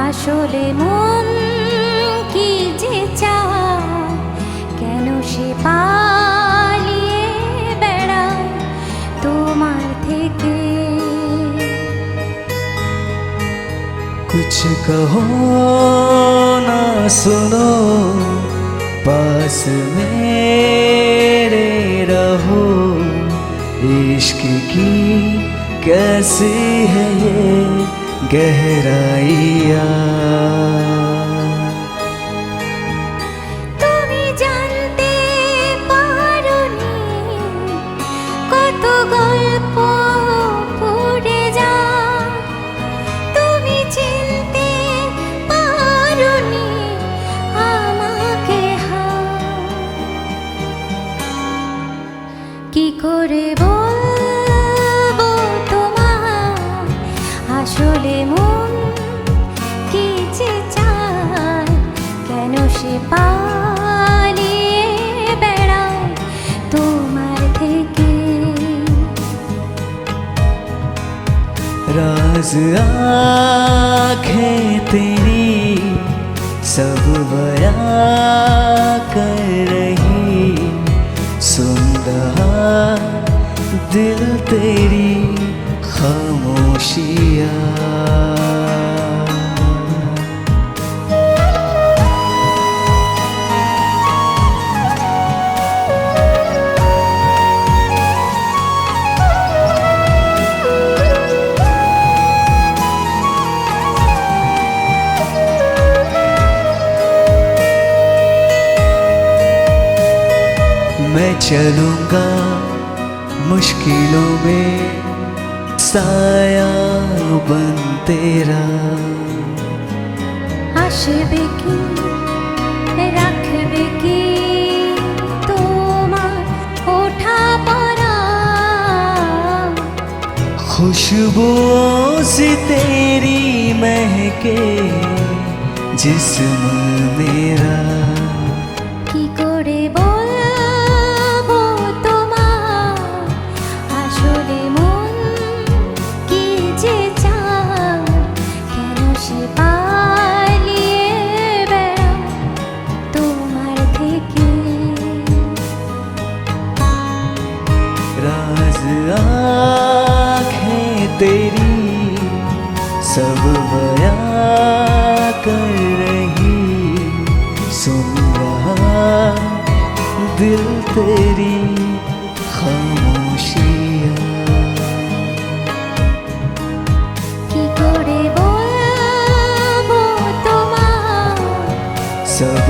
আসলে মন কি যে চায়, কেন সে পালিয়ে বেড়ায় তোমার থেকে। कुछ कहो ना सुनो, पास मेरे रहो। इश्क की कैसी है ये गहराइयाँ। তুমি জানতে পারোনি কত গল্প পড়ে যায়, তুমি চিনতে পারোনি আমাকে। কি করে বলবো তোমায়, আসলে মন কি যে চায়, কেন সে পালিয়ে বেড়ায় তোমার থেকে। राज आँखें तेरी सब बयां कर रही, सुन रहा दिल तेरी खामोशियाँ। मैं चलूंगा मुश्किलों में साया बन तेरा। আসবে কি রাখবে কি তোমার ওঠা পড়া, खुशबुओं से तेरी महके जिस्म मेरा। কি করে বলবো তোমায়, আসলে মন কি যে চায়, কেন সে পালিয়ে বেড়ায় তোমার থেকে। राज आँखें तेरी सब बयां कर रही, सुन रहा दिल तेरी खामोशियाँ। কি করে বলবো তোমায়, सब